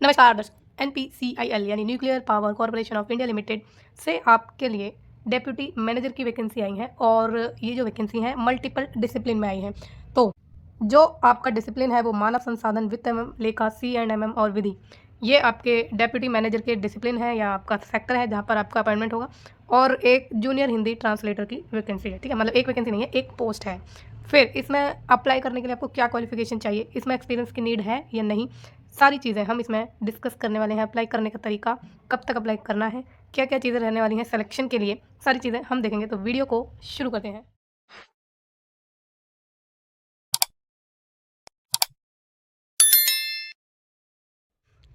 नमस्कार दर्शक, NPCIL यानी nuclear power corporation of India limited से आपके लिए डेप्यूटी मैनेजर की वैकेंसी आई है और ये जो वैकेंसी है मल्टीपल डिसिप्लिन में आई है। तो जो आपका डिसिप्लिन है वो मानव संसाधन, वित्त एवं लेखा, C&MM और विधि, ये आपके डेप्यूटी मैनेजर के डिसिप्लिन है या आपका सेक्टर है जहाँ पर आपका अपॉइंटमेंट होगा। और एक जूनियर हिंदी ट्रांसलेटर की वैकेंसी है, ठीक है, मतलब एक वैकेंसी नहीं है, एक पोस्ट है। फिर इसमें अप्लाई करने के लिए आपको क्या क्वालिफिकेशन चाहिए, इसमें एक्सपीरियंस की नीड है या नहीं, सारी चीज़ें हम इसमें डिस्कस करने वाले हैं। अप्लाई करने का तरीका, कब तक अप्लाई करना है, क्या क्या चीज़ें रहने वाली हैं सिलेक्शन के लिए, सारी चीज़ें हम देखेंगे। तो वीडियो को शुरू करते हैं।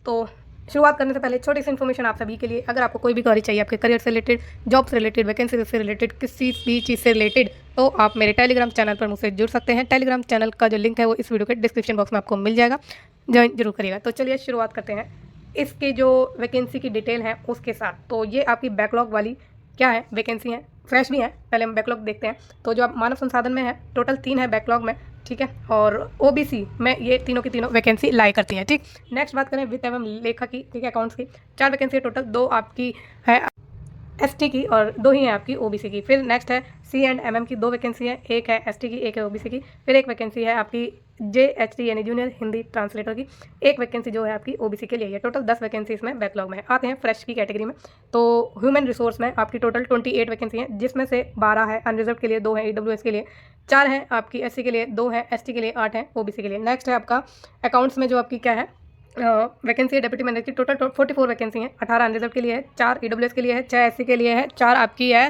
तो शुरुआत करने से पहले छोटी सी इन्फॉर्मेशन आप सभी के लिए, अगर आपको कोई भी क्वेरी चाहिए आपके करियर से रिलेटेड, जॉब से रिलेटेड, वैकेंसी से रिलेटेड, किसी भी चीज़ से रिलेटेड, तो आप मेरे टेलीग्राम चैनल पर मुझसे जुड़ सकते हैं। टेलीग्राम चैनल का जो लिंक है वो इस वीडियो के डिस्क्रिप्शन बॉक्स में आपको मिल जाएगा, ज्वाइन जरूर करिएगा। तो चलिए शुरुआत करते हैं इसके जो वैकेंसी की डिटेल है उसके साथ। तो ये आपकी बैकलॉग वाली क्या है वैकेंसी है, फ्रेश भी है। पहले हम बैकलॉग देखते हैं। तो जो आप मानव संसाधन में है, टोटल 3 है बैकलॉग में, ठीक है, और OBC में ये तीनों की तीनों वैकेंसी लाई करती हैं, ठीक। नेक्स्ट बात करें वित्त एवं लेखा की, ठीक है, अकाउंट्स की 4 वैकेंसी है टोटल, 2 आपकी है ST की और 2 ही है आपकी OBC की। फिर नेक्स्ट है C&MM की 2 वैकेंसी है, एक है ST की, एक है OBC की। फिर एक वैकेंसी है आपकी JHT यानी जूनियर हिंदी ट्रांसलेटर की, एक वैकेंसी जो है आपकी OBC के लिए है। टोटल 10 वैकेंसी इसमें बैकलॉग में है। आते हैं फ्रेश की कैटेगरी में। तो ह्यूमन रिसोर्स में आपकी टोटल 28 वैकेंसी है, जिसमें से 12 है अनरिजर्व के लिए, 2 है EWS के लिए, 4 है आपकी SC के लिए, 2 है ST के लिए, 8 है OBC के लिए। नेक्स्ट है आपका अकाउंट्स में जो आपकी क्या है वैकेंसी है डेप्यूटी मैनेजर की, टोटल 44 वैकेंसी हैं। 18 अनरिजर्व के लिए है, 4 EWS के लिए है, 6 SC के लिए है, 4 आपकी है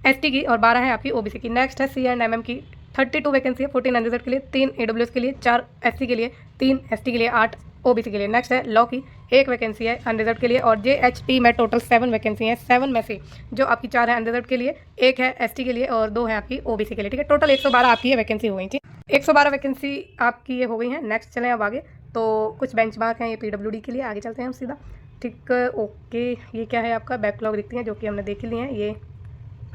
ST की और 12 है आपकी OBC की। नेक्स्ट है C&MM की 32 वैकेंसी है, 14 अनरिजर्व के लिए, 3 EWS के लिए, 4 SC के लिए, 3 ST के लिए, 8 OBC के लिए। नेक्स्ट है लॉ की 1 वैकेंसी है अनरिजर्व के लिए और JHT में टोटल 7 वैकेंसी हैं। 7 में से जो आपकी 4 है अनरिजर्व के लिए, 1 है ST के लिए और 2 है आपकी OBC के लिए, ठीक है। टोटल 112 आपकी ये वैकेंसी हो गई थी। 112 वैकेंसी आपकी ये हो गई है। नेक्स्ट चलें अब आगे। तो कुछ बेंचमार्क हैं ये PWD के लिए, आगे चलते हैं हम सीधा, ठीक। ओके, ये क्या है आपका बैकलॉग दिखती है जो कि हमने देख लिए हैं। ये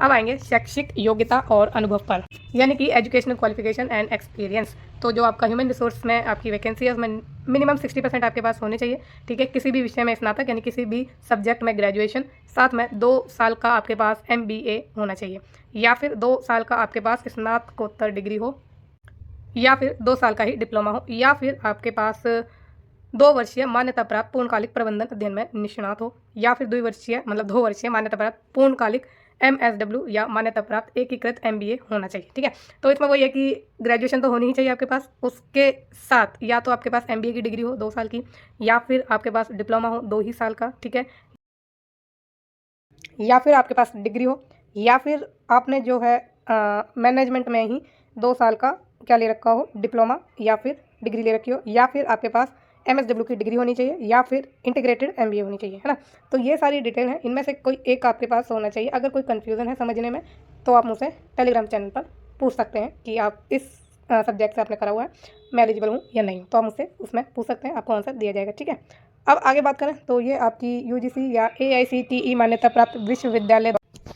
अब आएंगे शैक्षिक योग्यता और अनुभव पर, यानी कि एजुकेशनल क्वालिफिकेशन एंड एक्सपीरियंस। तो जो आपका ह्यूमन रिसोर्स में आपकी वैकेंसी है उसमें मिनिमम 60% आपके पास होने चाहिए, ठीक है। किसी भी विषय में स्नातक यानी किसी भी सब्जेक्ट में ग्रेजुएशन, साथ में 2 साल का आपके पास MBA होना चाहिए, या फिर 2 साल का आपके पास स्नातकोत्तर डिग्री हो, या फिर 2 साल का ही डिप्लोमा हो, या फिर आपके पास 2 वर्षीय मान्यता प्राप्त पूर्णकालिक प्रबंधन अध्ययन में निष्णात हो, या फिर 2 वर्षीय मतलब 2 वर्षीय मान्यता प्राप्त पूर्णकालिक MSW या मान्यता प्राप्त एकीकृत MBA होना चाहिए, ठीक है। तो इसमें वही है कि ग्रेजुएशन तो होनी ही चाहिए आपके पास, उसके साथ या तो आपके पास MBA की डिग्री हो 2 साल की, या फिर आपके पास डिप्लोमा हो 2 ही साल का, ठीक है, या फिर आपके पास डिग्री हो, या फिर आपने जो है मैनेजमेंट में ही 2 साल का क्या ले रखा हो, डिप्लोमा या फिर डिग्री ले रखी हो, या फिर आपके पास MSW की डिग्री होनी चाहिए, या फिर इंटीग्रेटेड MBA होनी चाहिए, है ना। तो ये सारी डिटेल है, इनमें से कोई एक आपके पास होना चाहिए। अगर कोई कन्फ्यूज़न है समझने में तो आप मुझसे टेलीग्राम चैनल पर पूछ सकते हैं कि आप इस सब्जेक्ट से आपने करा हुआ है, मैं एलिजिबल हूँ या नहीं, तो आप मुझसे उसमें पूछ सकते हैं, आपको आंसर दिया जाएगा, ठीक है। अब आगे बात करें तो ये आपकी UGC या AICTE मान्यता प्राप्त विश्वविद्यालय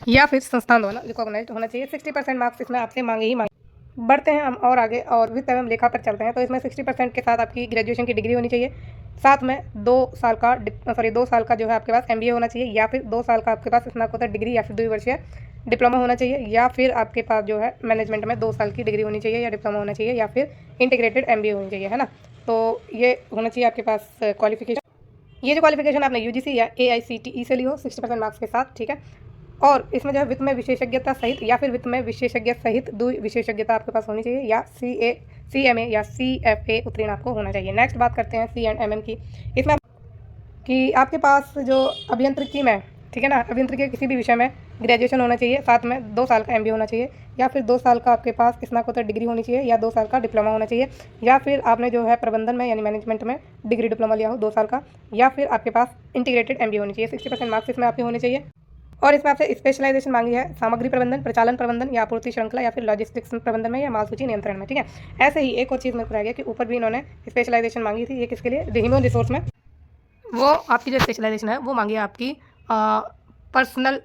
या फिर संस्थान द्वारा रिकॉग्नाइज्ड होना चाहिए। 60% मार्क्स इसमें आपसे मांगे ही मांगे। बढ़ते हैं हम और आगे और वित्त एवं लेखा पर चलते हैं। तो इसमें 60% के साथ आपकी ग्रेजुएशन की डिग्री होनी चाहिए, साथ में 2 साल का जो है आपके पास MBA होना चाहिए, या फिर 2 साल का आपके पास स्नातकोत्तर डिग्री या फिर 2 वर्षीय डिप्लोमा होना चाहिए, या फिर आपके पास जो है मैनेजमेंट में 2 साल की डिग्री होनी चाहिए या डिप्लोमा होना चाहिए, या फिर इंटीग्रेटेड MBA होनी चाहिए, है ना। तो ये होना चाहिए आपके पास क्वालिफिकेशन। ये जो क्वालिफिकेशन आपने UGC या AICTE से ली हो 60% मार्क्स के साथ, ठीक है। और इसमें जो है वित्त में विशेषज्ञता सहित या फिर वित्त में विशेषज्ञ सहित 2 विशेषज्ञता आपके पास होनी चाहिए, या CMA या CFA उत्तीर्ण आपको होना चाहिए। नेक्स्ट बात करते हैं C&MM की। इसमें कि आपके पास जो अभियांत्रिकी में, ठीक है ना, अभियांत्रिकी के किसी भी विषय में ग्रेजुएशन होना चाहिए, साथ में 2 साल का MBA होना चाहिए, या फिर 2 साल का आपके पास स्नातकोत्तर डिग्री होनी चाहिए, या 2 साल का डिप्लोमा होना चाहिए, या फिर आपने जो है प्रबंधन में यानी मैनेजमेंट में डिग्री डिप्लोमा लिया हो 2 साल का, या फिर आपके पास इंटीग्रेटेड MBA होनी चाहिए। 60% मार्क्स इसमें आपके होने चाहिए। और इसमें आपसे स्पेशलाइजेशन मांगी है सामग्री प्रबंधन, प्रचालन प्रबंधन या आपूर्ति श्रृंखला, या फिर लॉजिस्टिक्स प्रबंधन में, या माल सूची नियंत्रण में, ठीक है। ऐसे ही एक और चीज़ मेरे को रह गया कि ऊपर भी इन्होंने स्पेशलाइजेशन मांगी थी, ये किसके लिए, ह्यूमन रिसोर्स में। वो आपकी जो स्पेशलाइजेशन है वो मांगी है आपकी पर्सनल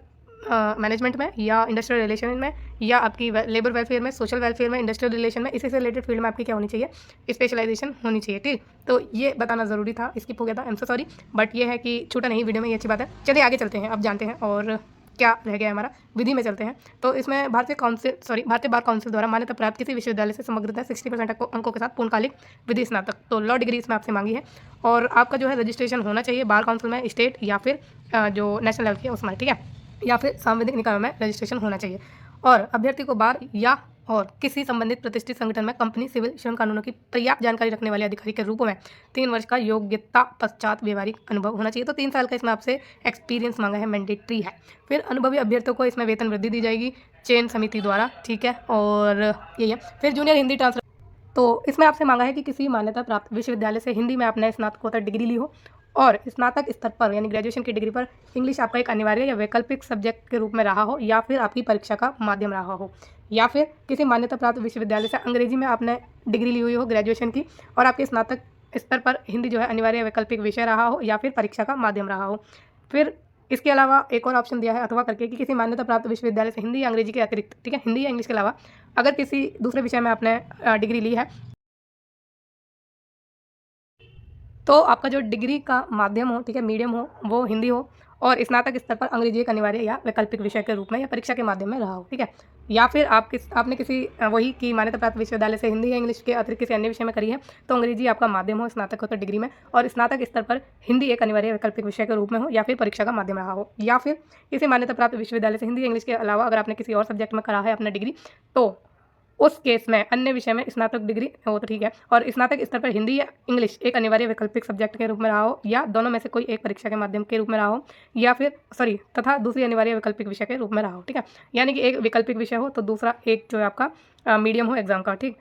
मैनेजमेंट में, या इंडस्ट्रियल रिलेशन में, या आपकी लेबर वेलफेयर में, सोशल वेलफेयर में, इंडस्ट्रियल रिलेशन में, इसी से रिलेटेड फील्ड में आपकी क्या होनी चाहिए, स्पेशलाइजेशन होनी चाहिए। ठीक, तो ये बताना ज़रूरी था, स्किप हो गया था, I am so sorry, but ये है कि छूटा नहीं वीडियो में, ये अच्छी बात है। चलिए आगे चलते हैं, अब जानते हैं और क्या रह गया हमारा, विधि में चलते हैं। तो इसमें भारतीय बार काउंसिल द्वारा मान्यता प्राप्त किसी विश्वविद्यालय से समग्रतः 60% अंकों के साथ पूर्णकालिक विधि स्नातक, तो लॉ डिग्री इसमें आपसे मांगी है। और आपका जो है रजिस्ट्रेशन होना चाहिए बार काउंसिल में, स्टेट या फिर जो नेशनल लेवल की है उसमें, ठीक है, या फिर सांविधिक निकायों में रजिस्ट्रेशन होना चाहिए। और अभ्यर्थी को बार या और किसी संबंधित प्रतिष्ठित संगठन में कंपनी, सिविल, श्रम कानूनों की पर्याप्त जानकारी रखने वाले अधिकारी के रूप में 3 वर्ष का योग्यता पश्चात व्यवहारिक अनुभव होना चाहिए। तो 3 साल का इसमें आपसे एक्सपीरियंस मांगा है, मैंडेटरी है। फिर अनुभवी अभ्यर्थियों को इसमें वेतन वृद्धि दी जाएगी चयन समिति द्वारा, ठीक है, और यही है। फिर जूनियर हिंदी ट्रांसलेटर, तो इसमें आपसे मांगा है कि किसी मान्यता प्राप्त विश्वविद्यालय से हिंदी में आपने स्नातकोत्तर डिग्री ली हो और स्नातक स्तर पर यानी ग्रेजुएशन की डिग्री पर इंग्लिश आपका एक अनिवार्य या वैकल्पिक सब्जेक्ट के रूप में रहा हो, या फिर आपकी परीक्षा का माध्यम रहा हो, या फिर किसी मान्यता प्राप्त विश्वविद्यालय से अंग्रेजी में आपने डिग्री ली हुई हो ग्रेजुएशन की और आपके स्नातक स्तर पर हिंदी जो है अनिवार्य या वैकल्पिक विषय रहा हो, या फिर परीक्षा का माध्यम रहा हो। फिर इसके अलावा एक और ऑप्शन दिया है अथवा करके कि किसी मान्यता प्राप्त विश्वविद्यालय से हिंदी या अंग्रेजी के अतिरिक्त, ठीक है, हिंदी या इंग्लिश के अलावा अगर किसी दूसरे विषय में आपने डिग्री ली है तो आपका जो डिग्री का माध्यम हो, ठीक है, मीडियम हो, वो हिंदी हो और स्नातक स्तर पर अंग्रेजी एक अनिवार्य या वैकल्पिक विषय के रूप में या परीक्षा के माध्यम में रहा हो, ठीक है। या फिर आपने किसी वही की मान्यता प्राप्त विश्वविद्यालय से हिंदी या इंग्लिश के अतिरिक्त किसी अन्य विषय में करी है तो अंग्रेजी आपका माध्यम हो स्नातकोत्तर डिग्री में, और स्नातक स्तर पर हिंदी एक अनिवार्य वैकल्पिक विषय के रूप में हो या फिर परीक्षा का माध्यम रहा हो। या फिर किसी मान्यता प्राप्त विश्वविद्यालय से हिंदी या इंग्लिश के अलावा अगर आपने किसी और सब्जेक्ट में करा है अपना डिग्री तो उस केस में अन्य विषय में स्नातक डिग्री हो तो ठीक है, और स्नातक स्तर पर हिंदी या इंग्लिश एक अनिवार्य वैकल्पिक सब्जेक्ट के रूप में रहा हो, या दोनों में से कोई एक परीक्षा के माध्यम के रूप में रहा हो, या फिर तथा दूसरी अनिवार्य वैकल्पिक विषय के रूप में रहा हो, ठीक है। यानी कि एक वैकल्पिक विषय हो तो दूसरा एक जो है आपका मीडियम हो एग्जाम का, ठीक,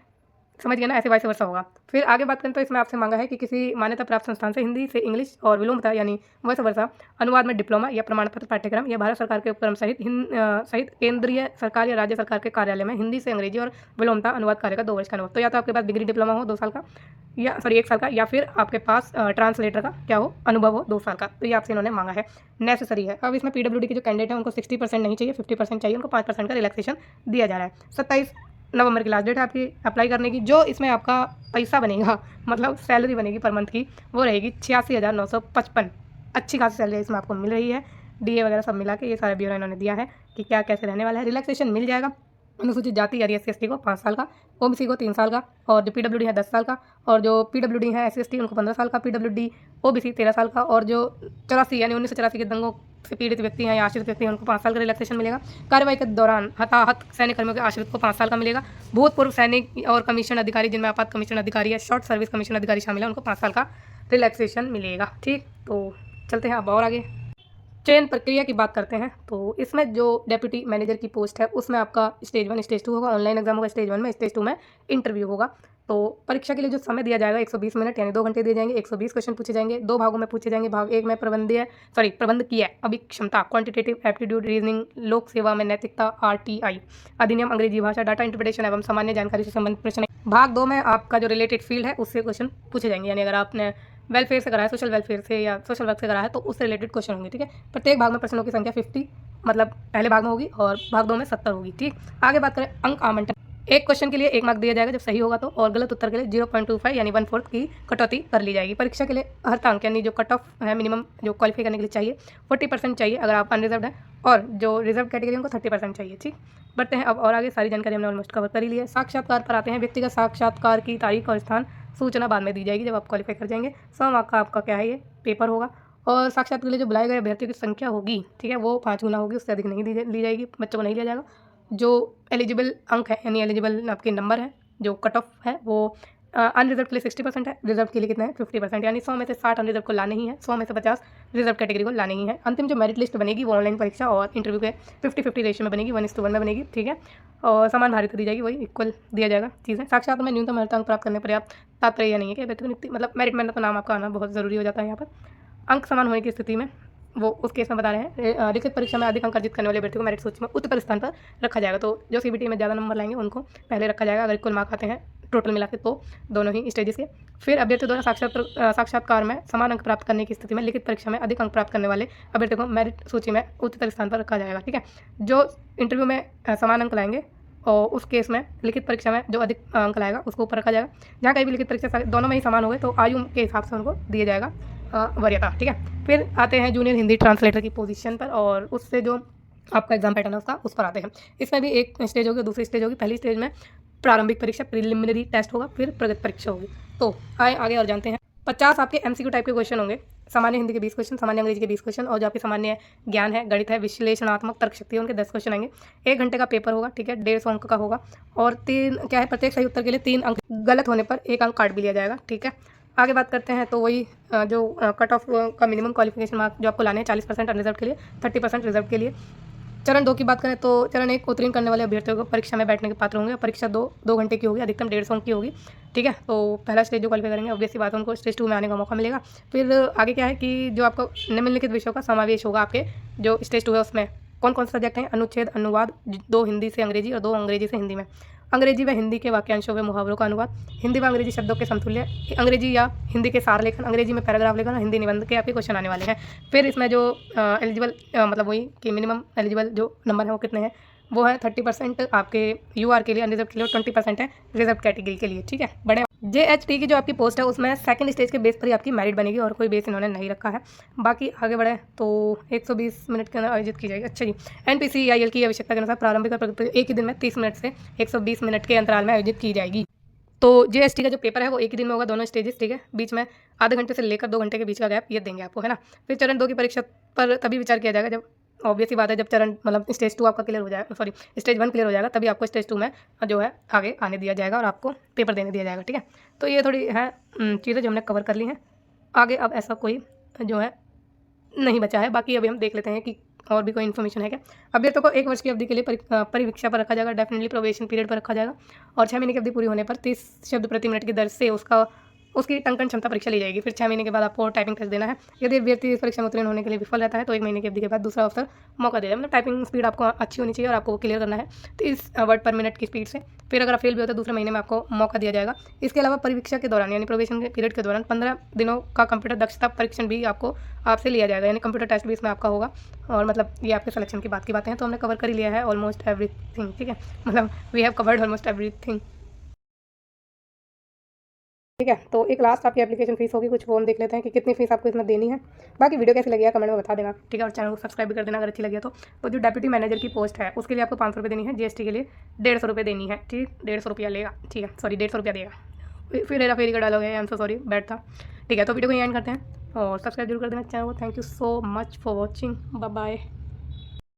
समझ गया ना, ऐसे वाइस वर्षा होगा। फिर आगे बात करें तो इसमें आपसे मांगा है कि किसी मान्यता प्राप्त संस्थान से हिंदी से इंग्लिश और विलोमता यानी वैसे वर्षा अनुवाद में डिप्लोमा या प्रमाण पत्र पाठ्यक्रम या भारत सरकार के उपक्रम सहित केंद्रीय सरकार या राज्य सरकार के कार्यालय में हिंदी से अंग्रेजी और विलोमता अनुवाद कार्य का 2 वर्ष का अनुभव। तो या तो आपके पास डिग्री डिप्लोमा हो 2 साल का, या 1 साल का, या फिर आपके पास ट्रांसलेटर का क्या हो अनुभव हो 2 साल का। तो ये आपसे इन्होंने मांगा है, नेसेसरी है। अब इसमें PWD के जो कैंडिडेट हैं उनको 60% नहीं चाहिए, 50% चाहिए, उनको 5% का रिलैक्सेशन दिया जा रहा है। 27 नवंबर की लास्ट डेट है आपकी अप्लाई करने की। जो इसमें आपका पैसा बनेगा, मतलब सैलरी बनेगी पर मंथ की, वो रहेगी 86,955। अच्छी खासी सैलरी इसमें आपको मिल रही है, DA वगैरह सब मिला के ये सारा ब्यौरा इन्होंने दिया है कि क्या कैसे रहने वाला है। रिलैक्सेशन मिल जाएगा अनुसूचित जाति यानी SC/ST को 5 साल का, OBC को 3 साल का, और जो PWD है 10 साल का, और जो PWD है SC/ST उनको 15 साल का, PWD OBC 13 साल का, और जो 84 यानी 1984 के दंगों से पीड़ित व्यक्ति हैं या आश्रित व्यक्ति हैं उनको 5 साल का रिलैक्सेशन मिलेगा। कार्रवाई के दौरान हताहत सैनिक कर्मियों के आश्रित को 5 साल का मिलेगा। भूतपूर्व सैनिक और कमीशन अधिकारी जिनमें आपात कमीशन अधिकारी या शॉर्ट सर्विस कमीशन अधिकारी शामिल है उनको 5 साल का रिलैक्सेशन मिलेगा, ठीक। तो चलते हैं अब और आगे, चयन प्रक्रिया की बात करते हैं। तो इसमें जो डेप्यूटी मैनेजर की पोस्ट है उसमें आपका स्टेज 1 स्टेज 2 होगा, ऑनलाइन एग्जाम होगा स्टेज 1 में, स्टेज 2 में इंटरव्यू होगा। तो परीक्षा के लिए जो समय दिया जाएगा 120 मिनट यानी 2 घंटे दिए जाएंगे, 120 क्वेश्चन पूछे जाएंगे, 2 भागों में पूछे जाएंगे। भाग 1 में प्रबंधकीय अभिक्षमता, क्वांटिटेटिव एप्टीट्यूड, रीजनिंग, लोक सेवा में नैतिकता, RTI अधिनियम, अंग्रेजी भाषा, डाटा इंटरप्रिटेशन एवं सामान्य जानकारी से संबंधित प्रश्न। भाग 2 में आपका जो रिलेटेड फील्ड है उससे क्वेश्चन पूछे जाएंगे, यानी अगर आपने वेलफेयर से करा है, सोशल वेलफेयर से या सोशल वर्क से करा है तो उससे रिलेटेड क्वेश्चन होंगे, ठीक है। प्रत्येक भाग में प्रश्नों की संख्या 50 मतलब पहले भाग में होगी और भाग 2 में 70 होगी, ठीक। आगे बात करें अंक आवंटन, एक क्वेश्चन के लिए 1 मार्क दिया जाएगा जब सही होगा तो, और गलत उत्तर के लिए 0.25 यानी 1/4 की कटौती कर ली जाएगी। परीक्षा के लिए अर्धांक यानी जो कट ऑफ है मिनिमम जो क्वालिफाई करने के लिए चाहिए 40% चाहिए अगर आप अनरिजर्व है, और जो रिजर्व कैटेगरी उनको 30% चाहिए, ठीक। बढ़ते हैं अब और आगे, सारी जानकारी हमने ऑलमोस्ट कवर कर ही ली है। साक्षात्कार पर आते हैं। व्यक्तिगत साक्षात्कार की तारीख और स्थान सूचना बाद में दी जाएगी जब आप क्वालिफाई कर जाएंगे। 100 मार्क का आपका क्या है ये पेपर होगा, और साक्षात्कार के लिए जो बुलाए गए अभ्यर्थियों की संख्या होगी, ठीक है, वो 5 गुना होगी, उससे अधिक नहीं ली जाएगी, बच्चों को नहीं लिया जाएगा। जो एलिजिबल अंक है यानी एलिजिबल आपके नंबर है, जो कट ऑफ है वो अनरिजर्व के लिए 60% है, रिजर्व के लिए कितना है 50%, यानी 100 में से 60 अनरिजर्व को लाने ही है, 100 में से 50 रिजर्व कैटेगरी को लाने ही है। अंतिम जो मेरिट लिस्ट बनेगी वो ऑनलाइन परीक्षा और इंटरव्यू के 50-50 रेशियो में बनेगी, 1:1 में बनेगी, ठीक है, और समान भारित दी जाएगी, वही इक्वल दिया जाएगा चीज़ें। साक्षात्कार में न्यूनतम अंक प्राप्त करने पर्याप्त तात्पर्य नहीं है कि अभ्यर्थी को मतलब मेरिट में तो नाम आपका आना बहुत ज़रूरी हो जाता है। यहाँ पर अंक समान होने की स्थिति में वो उस केस में बता रहे हैं लिखित परीक्षा में अधिक अंक अर्जित करने वाले अभ्यर्थी को मेरिट सूची में उच्चतर स्थान पर रखा जाएगा। तो जो CBT में ज़्यादा नंबर लाएंगे उनको पहले रखा जाएगा। अगर इक्वल मार्क आते हैं टोटल मिला के, तो दोनों ही स्टेजेस के। फिर अभ्यर्थी द्वारा साक्षात्कार में समान अंक प्राप्त करने की स्थिति में लिखित परीक्षा में अधिक अंक प्राप्त करने वाले अभ्यर्थी को मेरिट सूची में उच्चतर स्थान पर रखा जाएगा। ठीक है, जो इंटरव्यू में समान अंक लाएंगे और उस केस में लिखित परीक्षा में जो अधिक अंक लाएगा उसको ऊपर रखा जाएगा। जहाँ कहीं भी लिखित परीक्षा दोनों में ही समान हो गए तो आयु के हिसाब से उनको दिया जाएगा वरीयता। ठीक है, फिर आते हैं जूनियर हिंदी ट्रांसलेटर की पोजीशन पर, और उससे जो आपका एग्जाम पैटर्न है उसका उस पर आते हैं। इसमें भी एक स्टेज होगी, दूसरी स्टेज होगी। पहली स्टेज में प्रारंभिक परीक्षा प्रिलिमिनरी टेस्ट होगा, फिर प्रगति परीक्षा होगी। तो आए आगे और जानते हैं। 50 आपके MCQ टाइप के क्वेश्चन होंगे। सामान्य हिंदी के 20 क्वेश्चन, सामान्य अंग्रेजी के 20 क्वेश्चन, और जो आपके सामान्य ज्ञान है, गणित है, विश्लेषणात्मक तर्क शक्ति है, उनके 10 क्वेश्चन आएंगे। 1 घंटे का पेपर होगा। ठीक है, 150 अंक का होगा, और 3 क्या है, प्रत्येक सही उत्तर के लिए 3 अंक, गलत होने पर 1 अंक काट भी लिया जाएगा। ठीक है, आगे बात करते हैं। तो वही जो कट ऑफ का मिनिमम क्वालिफिकेशन मार्क जो आपको लाने हैं 40% अनरिजर्व के लिए, 30% रिजर्व के लिए। चरण 2 की बात करें तो चरण 1 उत्तीर्ण करने वाले अभ्यर्थियों को परीक्षा में बैठने के पात्र होंगे। परीक्षा 2 घंटे की होगी, अधिकतम 150 अंक की होगी। ठीक है, तो पहला स्टेज जो क्वालिफाई करेंगे ऑब्वियसली बात है उनको स्टेज 2 में आने का मौका मिलेगा। फिर आगे क्या है कि जो आपको निम्नलिखित विषयों का समावेश होगा आपके जो स्टेज 2 है उसमें कौन कौन से सब्जेक्ट हैं, अनुच्छेद, अनुवाद, 2 हिंदी से अंग्रेजी और 2 अंग्रेजी से हिंदी में, अंग्रेजी व हिंदी के वाक्यांशों व मुहावरों का अनुवाद, हिंदी व अंग्रेजी शब्दों के समतुल्य, अंग्रेजी या हिंदी के सार लेखन, अंग्रेजी में पैराग्राफ लेखन, हिंदी निबंध के आपके क्वेश्चन आने वाले हैं। फिर इसमें जो एलिजिबल मतलब वही कि मिनिमम एलिजिबल जो नंबर है वो कितने हैं, वो है 30% आपके UR के लिए, अनरिजर्व के लिए, और 20% है रिजर्व कैटेगरी के लिए। ठीक है, बड़े JHT की जो आपकी पोस्ट है उसमें सेकंड स्टेज के बेस पर ही आपकी मेरिट बनेगी, और कोई बेस इन्होंने नहीं रखा है। बाकी आगे बढ़े तो 120 मिनट के अंदर आयोजित की जाएगी। अच्छा जी, NPCIL की आवश्यकता के अनुसार प्रारंभिक और प्रगति एक ही दिन में 30 मिनट से 120 मिनट के अंतराल में आयोजित की जाएगी। तो JST का जो पेपर है वो एक ही दिन में होगा, दोनों स्टेजेस। ठीक है, बीच में आधे घंटे से लेकर 2 घंटे के बीच का गैप ये देंगे आपको, है ना। फिर चरण 2 की परीक्षा पर तभी विचार किया जाएगा जब, ऑब्वियसली बात है, जब चरण मतलब स्टेज 2 आपका क्लियर हो जाएगा, सॉरी स्टेज 1 क्लियर हो जाएगा, तभी आपको स्टेज 2 में जो है आगे आने दिया जाएगा और आपको पेपर देने दिया जाएगा। ठीक है, तो ये थोड़ी है चीज़ें जो हमने कवर कर ली हैं। आगे अब ऐसा कोई जो है नहीं बचा है। बाकी अभी हम देख लेते हैं कि और भी कोई इन्फॉर्मेशन है क्या। अभ्यर्थियों को 1 वर्ष की अवधि के लिए परिवीक्षा पर रखा जाएगा, डेफिनेटली प्रोबेशन पीरियड पर रखा जाएगा, और 6 महीने की अवधि पूरी होने पर 30 शब्द प्रति मिनट की दर से उसकी टंकन क्षमता परीक्षा ली जाएगी। फिर 6 महीने के बाद आपको टाइपिंग टेस्ट देना है। यदि अभ्यर्थी इस परीक्षा में उत्तीर्ण होने के लिए विफल रहता है तो 1 महीने की अवधि के बाद दूसरा अवसर मौका दे देगा। मतलब टाइपिंग स्पीड आपको अच्छी होनी चाहिए और आपको क्लियर करना है 30 वर्ड पर मिनट की स्पीड से। फिर अगर आप फेल भी होता है दूसरे महीने में आपको मौका दिया जाएगा। इसके अलावा परीक्षा के दौरान यानी प्रोबेशन के पीरियड के दौरान 15 दिनों का कंप्यूटर दक्षता परीक्षण भी आपसे लिया जाएगा, यानी कंप्यूटर टेस्ट भी इसमें आपका होगा। और मतलब ये आपके सिलेक्शन की बातें हैं, तो हमने कवर कर ही लिया है ऑलमोस्ट एवरीथिंग। ठीक है, मतलब we have covered almost everything. ठीक है, तो एक लास्ट आपकी एप्लीकेशन फीस होगी कुछ, वो हम देख लेते हैं कि कितनी फीस आपको इसमें देनी है। बाकी वीडियो कैसी लगी है कमेंट में बता देना। ठीक है, और चैनल को सब्सक्राइब भी कर देना अगर अच्छी लगी है तो। जो डेप्यूटी मैनेजर की पोस्ट है उसके लिए आपको 500 रुपये देनी है, GST के लिए 150 रुपये देनी है। ठीक, 150 रुपया लेगा। ठीक है, सॉरी 150 रुपया देगा। फिर हेरा फेरी का डालोगे, I am so sorry, bad था। ठीक है, तो वीडियो को एंड करते हैं और सब्सक्राइब जरूर कर देना चैनल को। Thank you so much for watching, bye bye.